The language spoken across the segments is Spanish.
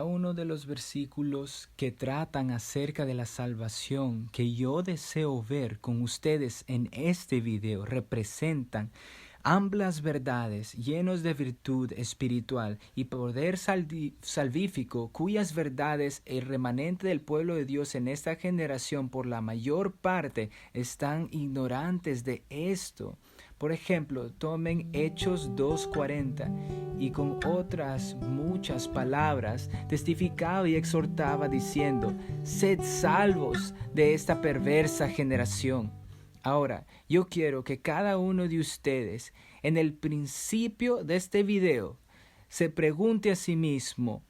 cada uno de los versículos que tratan acerca de la salvación que yo deseo ver con ustedes en este video representan amplias verdades llenos de virtud espiritual y poder salvífico, cuyas verdades el remanente del pueblo de Dios en esta generación por la mayor parte están ignorantes de esto. Por ejemplo, tomen Hechos 2:40 y con otras muchas palabras testificaba y exhortaba diciendo: sed salvos de esta perversa generación. Ahora, yo quiero que cada uno de ustedes, en el principio de este video, se pregunte a sí mismo: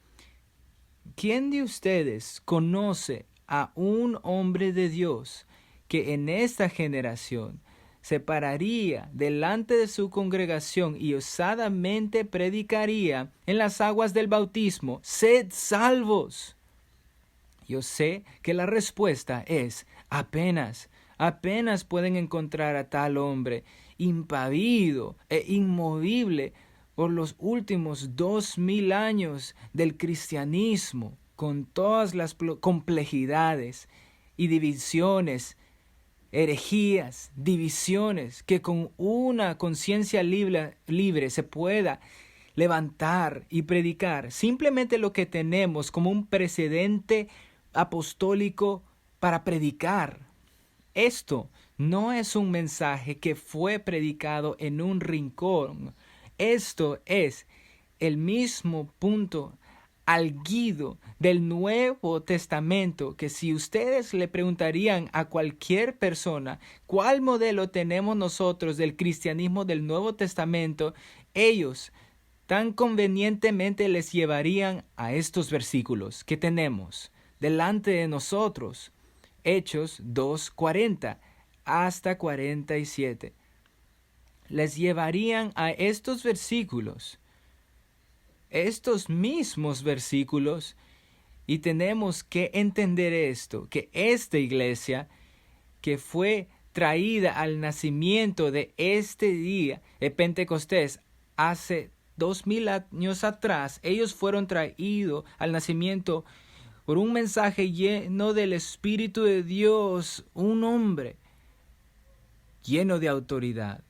¿quién de ustedes conoce a un hombre de Dios que en esta generación se pararía delante de su congregación y osadamente predicaría en las aguas del bautismo: sed salvos? Yo sé que la respuesta es apenas pueden encontrar a tal hombre impávido e inmovible por los últimos 2000 años del cristianismo, con todas las complejidades y divisiones, herejías, divisiones, que con una conciencia libre se pueda levantar y predicar simplemente lo que tenemos como un precedente apostólico para predicar. Esto no es un mensaje que fue predicado en un rincón. Esto es el mismo punto álgido del Nuevo Testamento, que si ustedes le preguntarían a cualquier persona cuál modelo tenemos nosotros del cristianismo del Nuevo Testamento, ellos tan convenientemente les llevarían a estos versículos que tenemos delante de nosotros. Hechos 2:40 hasta 47. Les llevarían a estos versículos, estos mismos versículos, y tenemos que entender esto, que esta iglesia que fue traída al nacimiento de este día de Pentecostés hace 2000 años atrás, ellos fueron traídos al nacimiento por un mensaje lleno del Espíritu de Dios, un hombre lleno de autoridad.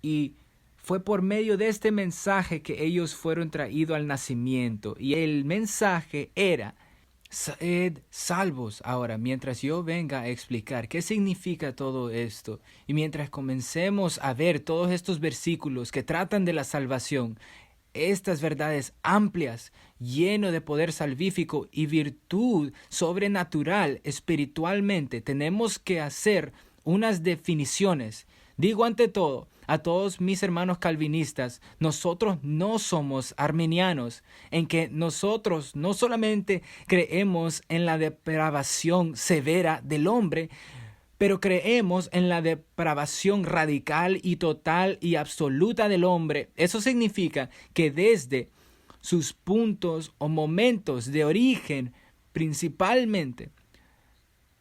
Y fue por medio de este mensaje que ellos fueron traídos al nacimiento. Y el mensaje era: sed salvos. Ahora, mientras yo venga a explicar qué significa todo esto, y mientras comencemos a ver todos estos versículos que tratan de la salvación, estas verdades amplias, lleno de poder salvífico y virtud sobrenatural espiritualmente, tenemos que hacer unas definiciones. Digo ante todo a todos mis hermanos calvinistas, nosotros no somos arminianos, en que nosotros no solamente creemos en la depravación severa del hombre, pero creemos en la depravación radical y total y absoluta del hombre. Eso significa que desde sus puntos o momentos de origen, principalmente,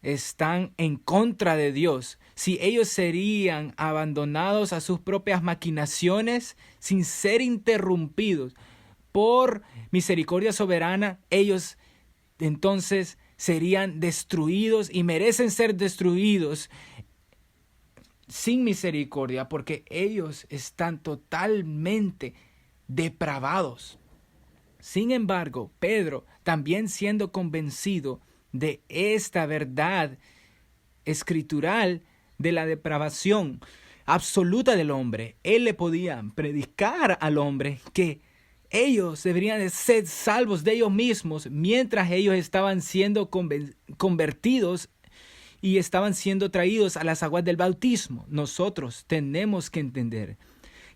están en contra de Dios. Si ellos serían abandonados a sus propias maquinaciones sin ser interrumpidos por misericordia soberana, ellos entonces serían destruidos y merecen ser destruidos sin misericordia, porque ellos están totalmente depravados. Sin embargo, Pedro, también siendo convencido de esta verdad escritural de la depravación absoluta del hombre, él le podía predicar al hombre que ellos deberían de ser salvos de ellos mismos mientras ellos estaban siendo convertidos y estaban siendo traídos a las aguas del bautismo. Nosotros tenemos que entender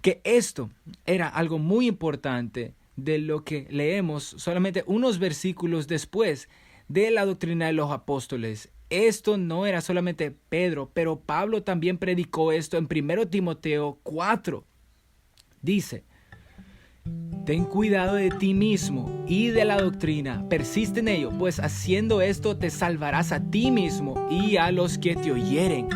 que esto era algo muy importante de lo que leemos solamente unos versículos después de la doctrina de los apóstoles. Esto no era solamente Pedro, pero Pablo también predicó esto en 1 Timoteo 4. Dice: ten cuidado de ti mismo y de la doctrina, persiste en ello, pues haciendo esto te salvarás a ti mismo y a los que te oyeren.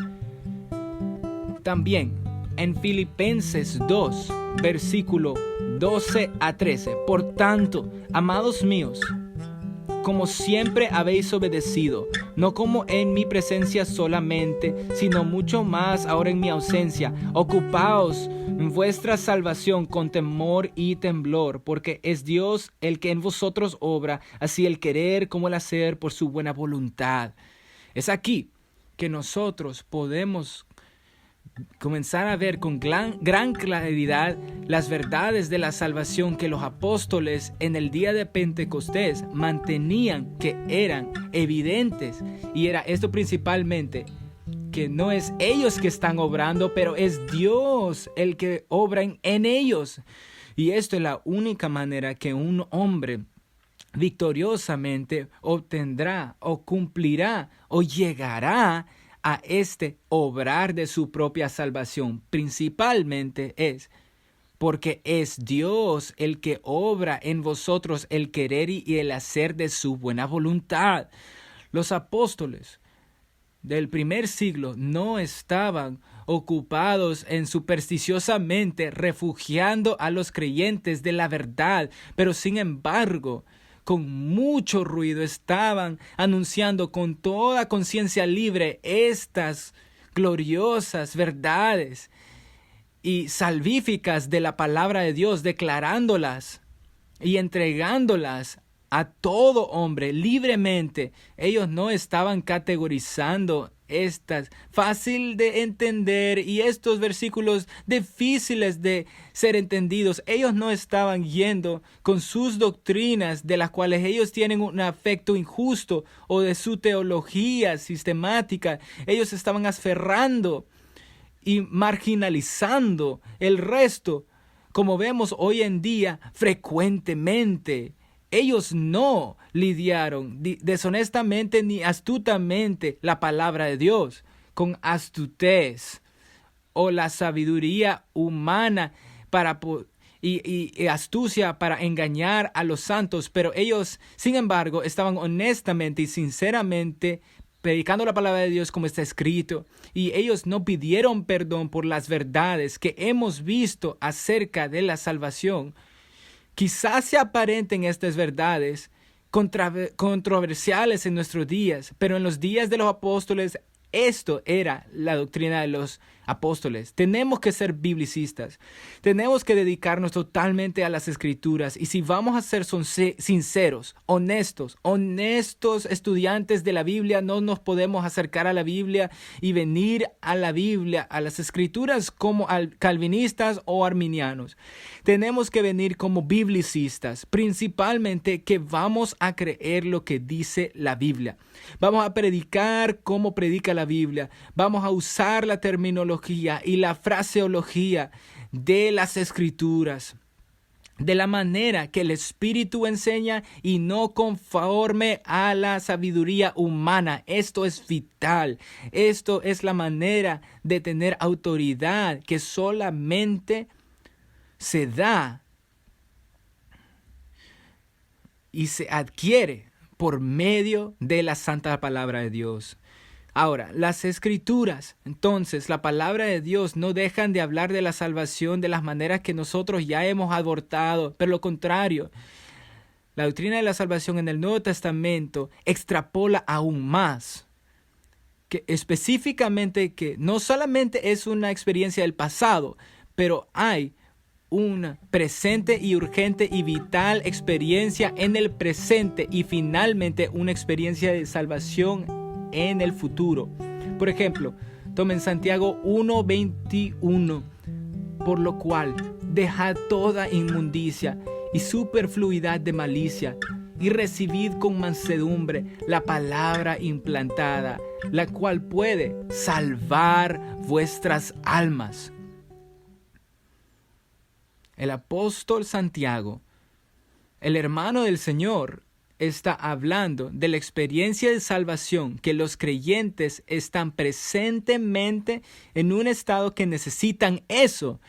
También en Filipenses 2, versículo 12 a 13. Por tanto, amados míos, como siempre habéis obedecido, no como en mi presencia solamente, sino mucho más ahora en mi ausencia, ocupaos en vuestra salvación con temor y temblor, porque es Dios el que en vosotros obra, así el querer como el hacer por su buena voluntad. Es aquí que nosotros podemos comenzar a ver con gran claridad las verdades de la salvación que los apóstoles en el día de Pentecostés mantenían que eran evidentes. Y era esto principalmente, que no es ellos que están obrando, pero es Dios el que obra en ellos. Y esto es la única manera que un hombre victoriosamente obtendrá o cumplirá o llegará a este obrar de su propia salvación. Principalmente es porque es Dios el que obra en vosotros el querer y el hacer de su buena voluntad. Los apóstoles del primer siglo no estaban ocupados en supersticiosamente refugiando a los creyentes de la verdad, pero sin embargo, con mucho ruido estaban anunciando con toda conciencia libre estas gloriosas verdades y salvíficas de la palabra de Dios, declarándolas y entregándolas a todo hombre libremente. Ellos no estaban categorizando estas fácil de entender y estos versículos difíciles de ser entendidos. Ellos no estaban yendo con sus doctrinas de las cuales ellos tienen un afecto injusto o de su teología sistemática. Ellos estaban aferrando y marginalizando el resto, como vemos hoy en día frecuentemente. Ellos no lidiaron deshonestamente ni astutamente la palabra de Dios con astutez o la sabiduría humana y astucia para engañar a los santos, pero ellos, sin embargo, estaban honestamente y sinceramente predicando la palabra de Dios como está escrito, y ellos no pidieron perdón por las verdades que hemos visto acerca de la salvación. Quizás se aparenten estas verdades controversiales en nuestros días, pero en los días de los apóstoles esto era la doctrina de los apóstoles. Tenemos que ser biblicistas. Tenemos que dedicarnos totalmente a las escrituras. Y si vamos a ser sinceros, honestos estudiantes de la Biblia, no nos podemos acercar a la Biblia y venir a la Biblia, a las escrituras como calvinistas o arminianos. Tenemos que venir como biblicistas, principalmente que vamos a creer lo que dice la Biblia. Vamos a predicar como predica la Biblia. Vamos a usar la terminología y la fraseología de las escrituras de la manera que el Espíritu enseña y no conforme a la sabiduría humana. Esto es vital. Esto es la manera de tener autoridad que solamente se da y se adquiere por medio de la santa palabra de Dios. Ahora, las escrituras, entonces, la palabra de Dios no dejan de hablar de la salvación de las maneras que nosotros ya hemos abordado, pero lo contrario, la doctrina de la salvación en el Nuevo Testamento extrapola aún más, que específicamente que no solamente es una experiencia del pasado, pero hay una presente y urgente y vital experiencia en el presente y finalmente una experiencia de salvación en el futuro. Por ejemplo, tomen Santiago 1:21, por lo cual dejad toda inmundicia y superfluidad de malicia y recibid con mansedumbre la palabra implantada, la cual puede salvar vuestras almas. El apóstol Santiago, el hermano del Señor, está hablando de la experiencia de salvación que los creyentes están presentemente en un estado que necesitan eso.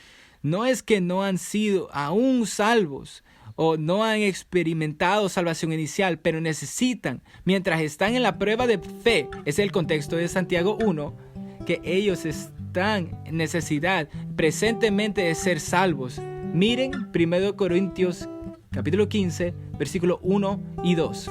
No es que no han sido aún salvos o no han experimentado salvación inicial, pero necesitan, mientras están en la prueba de fe, es el contexto de Santiago 1, que ellos están en necesidad presentemente de ser salvos. Miren 1 Corintios capítulo 15, versículo 1 y 2.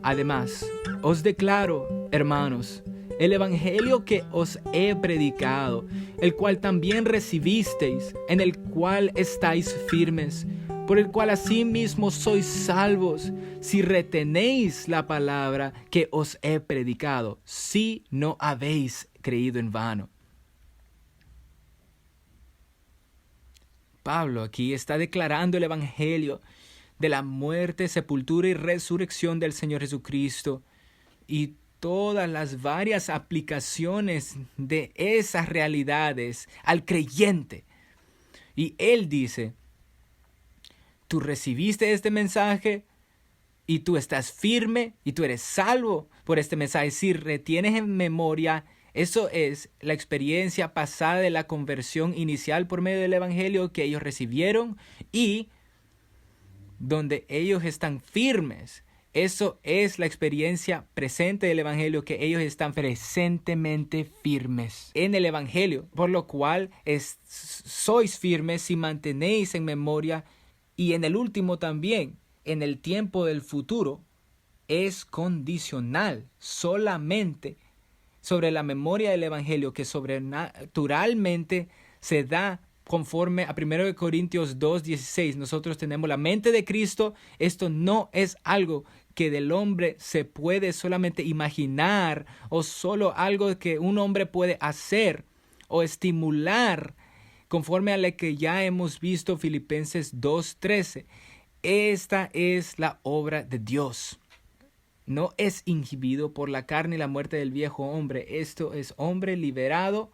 Además, os declaro, hermanos, el evangelio que os he predicado, el cual también recibisteis, en el cual estáis firmes, por el cual asimismo sois salvos, si retenéis la palabra que os he predicado, si no habéis creído en vano. Pablo aquí está declarando el evangelio de la muerte, sepultura y resurrección del Señor Jesucristo y todas las varias aplicaciones de esas realidades al creyente. Y él dice, tú recibiste este mensaje y tú estás firme y tú eres salvo por este mensaje. Si retienes en memoria, eso es la experiencia pasada de la conversión inicial por medio del evangelio que ellos recibieron y donde ellos están firmes. Eso es la experiencia presente del evangelio, que ellos están presentemente firmes en el evangelio, por lo cual sois firmes si mantenéis en memoria. Y en el último también, en el tiempo del futuro, es condicional solamente sobre la memoria del evangelio que sobrenaturalmente se da conforme a 1 Corintios 2:16. Nosotros tenemos la mente de Cristo. Esto no es algo que del hombre se puede solamente imaginar o solo algo que un hombre puede hacer o estimular, conforme a lo que ya hemos visto Filipenses 2:13. Esta es la obra de Dios. No es inhibido por la carne y la muerte del viejo hombre. Esto es hombre liberado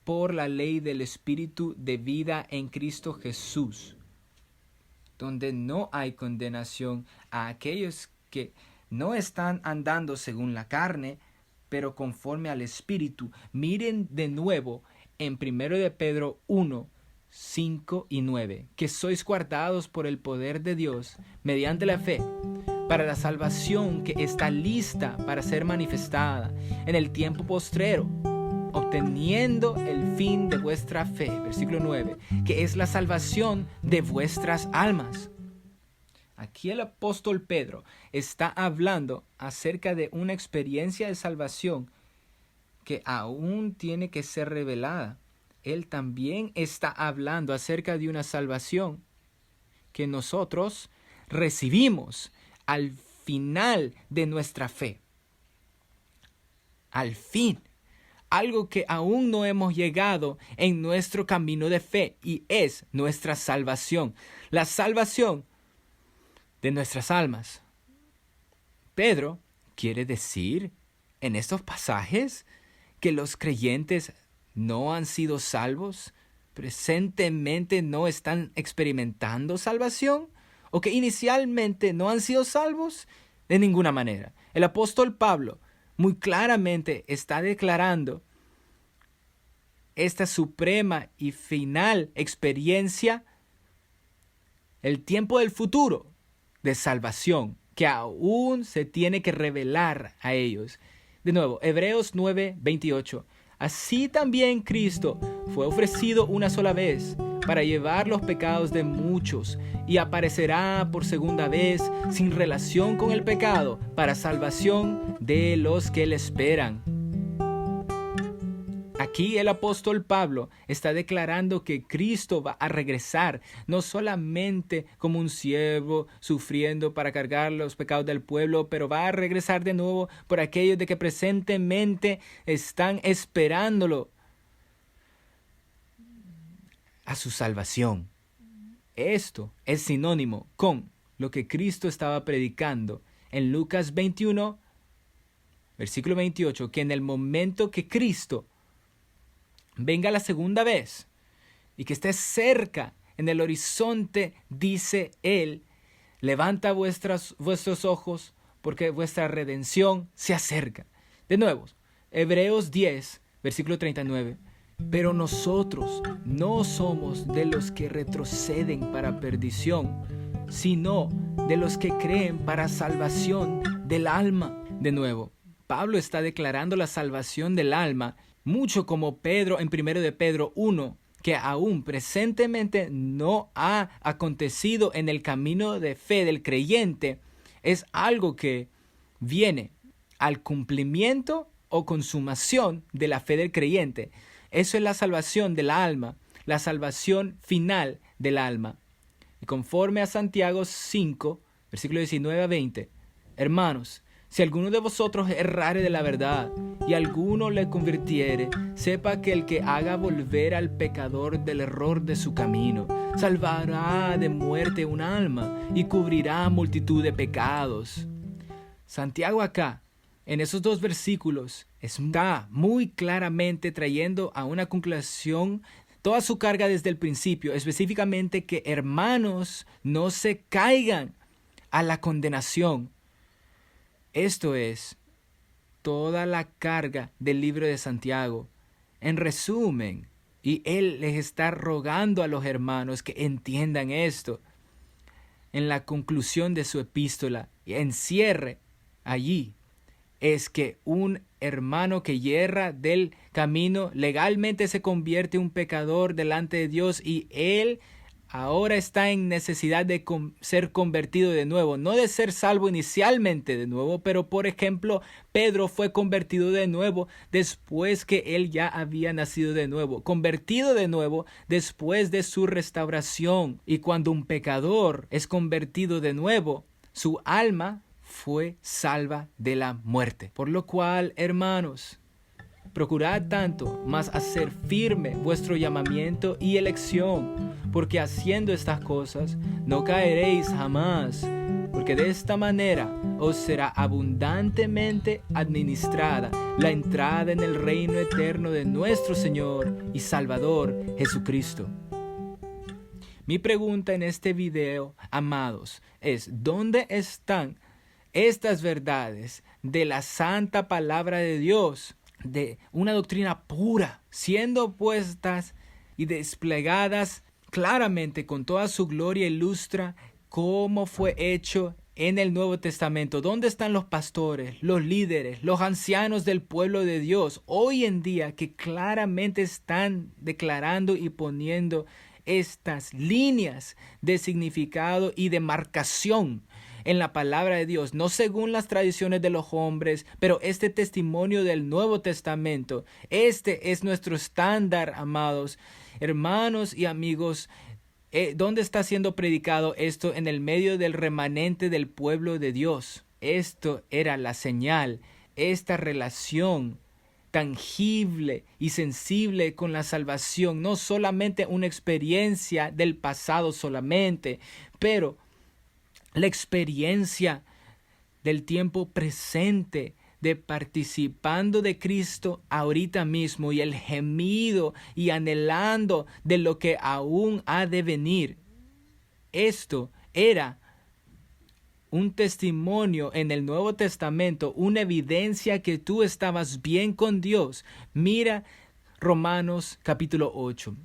por la ley del Espíritu de vida en Cristo Jesús, donde no hay condenación a aquellos que no están andando según la carne, pero conforme al Espíritu. Miren de nuevo en 1 de Pedro 1, 5 y 9, que sois guardados por el poder de Dios mediante la fe, para la salvación que está lista para ser manifestada en el tiempo postrero, obteniendo el fin de vuestra fe, versículo 9, que es la salvación de vuestras almas. Aquí el apóstol Pedro está hablando acerca de una experiencia de salvación que aún tiene que ser revelada. Él también está hablando acerca de una salvación que nosotros recibimos al final de nuestra fe. Al fin. Algo que aún no hemos llegado en nuestro camino de fe, y es nuestra salvación. La salvación de nuestras almas. Pedro quiere decir en estos pasajes que los creyentes no han sido salvos, presentemente no están experimentando salvación, o que inicialmente no han sido salvos. De ninguna manera. El apóstol Pablo muy claramente está declarando esta suprema y final experiencia, el tiempo del futuro de salvación, que aún se tiene que revelar a ellos. De nuevo, Hebreos 9:28. Así también Cristo fue ofrecido una sola vez para llevar los pecados de muchos, y aparecerá por segunda vez sin relación con el pecado para salvación de los que le esperan. Aquí el apóstol Pablo está declarando que Cristo va a regresar, no solamente como un siervo sufriendo para cargar los pecados del pueblo, pero va a regresar de nuevo por aquellos de que presentemente están esperándolo a su salvación. Esto es sinónimo con lo que Cristo estaba predicando en Lucas 21, versículo 28, que en el momento que Cristo venga la segunda vez y que esté cerca en el horizonte, dice él, levanta vuestros ojos porque vuestra redención se acerca. De nuevo, Hebreos 10, versículo 39. Pero nosotros no somos de los que retroceden para perdición, sino de los que creen para salvación del alma. De nuevo, Pablo está declarando la salvación del alma, mucho como Pedro en 1 de Pedro 1 que aún presentemente no ha acontecido en el camino de fe del creyente, es algo que viene al cumplimiento o consumación de la fe del creyente. Eso es la salvación del alma, la salvación final del alma. Y conforme a Santiago 5, versículo 19 a 20, hermanos, si alguno de vosotros errare de la verdad y alguno le convirtiere, sepa que el que haga volver al pecador del error de su camino, salvará de muerte un alma y cubrirá multitud de pecados. Santiago acá, en esos dos versículos, está muy claramente trayendo a una conclusión toda su carga desde el principio, específicamente que hermanos no se caigan a la condenación. Esto es toda la carga del libro de Santiago. En resumen, y él les está rogando a los hermanos que entiendan esto. En la conclusión de su epístola, en cierre allí, es que un hermano que yerra del camino legalmente se convierte en un pecador delante de Dios y él ahora está en necesidad de ser convertido de nuevo, no de ser salvo inicialmente de nuevo, pero por ejemplo, Pedro fue convertido de nuevo después que él ya había nacido de nuevo, convertido de nuevo después de su restauración. Y cuando un pecador es convertido de nuevo, su alma fue salva de la muerte. Por lo cual, hermanos, procurad tanto más hacer firme vuestro llamamiento y elección, porque haciendo estas cosas no caeréis jamás, porque de esta manera os será abundantemente administrada la entrada en el reino eterno de nuestro Señor y Salvador Jesucristo. Mi pregunta en este video, amados, es: ¿dónde están estas verdades de la santa palabra de Dios, de una doctrina pura, siendo puestas y desplegadas claramente con toda su gloria ilustra cómo fue hecho en el Nuevo Testamento? ¿Dónde están los pastores, los líderes, los ancianos del pueblo de Dios hoy en día que claramente están declarando y poniendo estas líneas de significado y de marcación en la palabra de Dios, no según las tradiciones de los hombres, pero este testimonio del Nuevo Testamento? Este es nuestro estándar, amados hermanos y amigos. ¿Dónde está siendo predicado esto? En el medio del remanente del pueblo de Dios. Esto era la señal, esta relación tangible y sensible con la salvación, no solamente una experiencia del pasado solamente, pero la experiencia del tiempo presente, de participando de Cristo ahorita mismo, y el gemido y anhelando de lo que aún ha de venir. Esto era un testimonio en el Nuevo Testamento, una evidencia que tú estabas bien con Dios. Mira Romanos capítulo 8.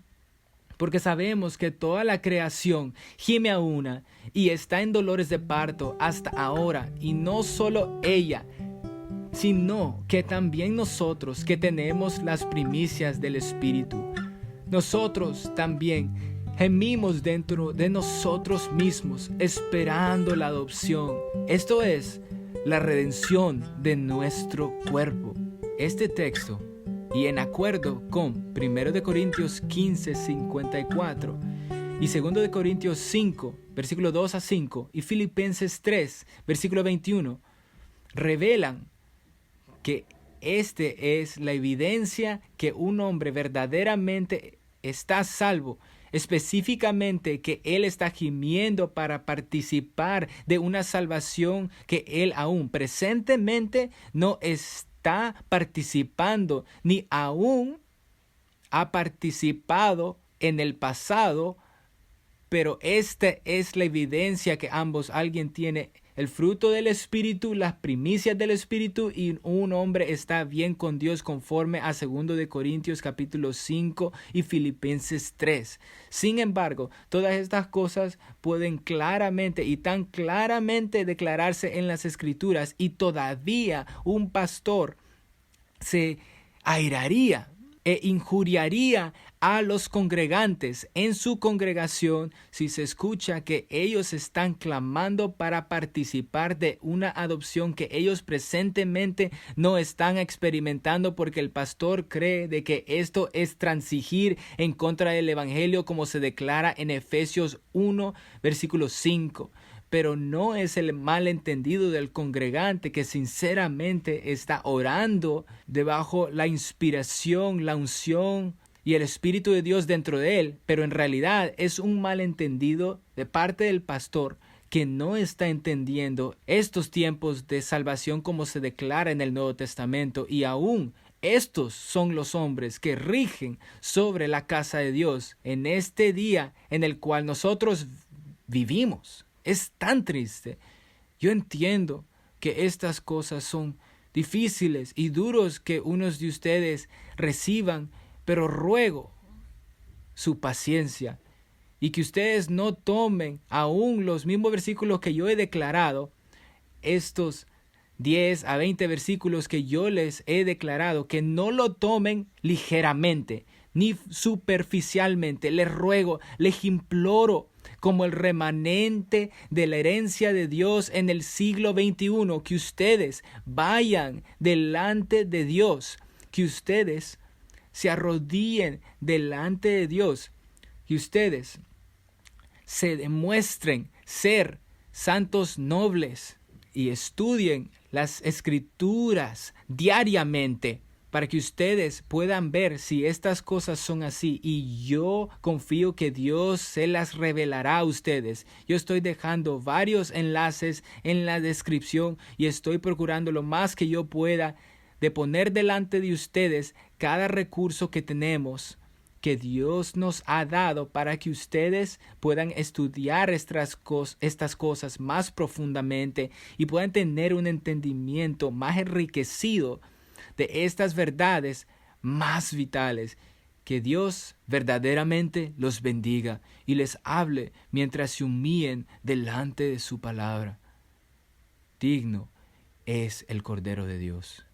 Porque sabemos que toda la creación gime a una y está en dolores de parto hasta ahora, y no solo ella, sino que también nosotros que tenemos las primicias del Espíritu. Nosotros también gemimos dentro de nosotros mismos, esperando la adopción. Esto es la redención de nuestro cuerpo. Este texto, y en acuerdo con 1 Corintios 15, 54 y 2 Corintios 5, versículo 2 a 5 y Filipenses 3, versículo 21, revelan que este es la evidencia que un hombre verdaderamente está salvo, específicamente que él está gimiendo para participar de una salvación que él aún presentemente no está participando, ni aún ha participado en el pasado, pero esta es la evidencia que alguien tiene el fruto del Espíritu, las primicias del Espíritu, y un hombre está bien con Dios conforme a 2 de Corintios capítulo 5 y Filipenses 3. Sin embargo, todas estas cosas pueden claramente y tan claramente declararse en las Escrituras, y todavía un pastor se airaría e injuriaría a los congregantes en su congregación si se escucha que ellos están clamando para participar de una adopción que ellos presentemente no están experimentando, porque el pastor cree de que esto es transigir en contra del evangelio, como se declara en Efesios 1 versículo 5. Pero no es el malentendido del congregante que sinceramente está orando debajo la inspiración, la unción y el Espíritu de Dios dentro de él, pero en realidad es un malentendido de parte del pastor que no está entendiendo estos tiempos de salvación como se declara en el Nuevo Testamento, y aún estos son los hombres que rigen sobre la casa de Dios en este día en el cual nosotros vivimos. Es tan triste. Yo entiendo que estas cosas son difíciles y duros que unos de ustedes reciban, pero ruego su paciencia y que ustedes no tomen aún los mismos versículos que yo he declarado, estos 10 a 20 versículos que yo les he declarado, que no lo tomen ligeramente ni superficialmente. Les ruego, les imploro, como el remanente de la herencia de Dios en el siglo XXI, que ustedes vayan delante de Dios, que ustedes se arrodillen delante de Dios, que ustedes se demuestren ser santos nobles y estudien las escrituras diariamente, para que ustedes puedan ver si estas cosas son así, y yo confío que Dios se las revelará a ustedes. Yo estoy dejando varios enlaces en la descripción y estoy procurando lo más que yo pueda de poner delante de ustedes cada recurso que tenemos, que Dios nos ha dado, para que ustedes puedan estudiar estas cosas más profundamente y puedan tener un entendimiento más enriquecido de estas verdades más vitales. Que Dios verdaderamente los bendiga y les hable mientras se humillen delante de su palabra. Digno es el Cordero de Dios.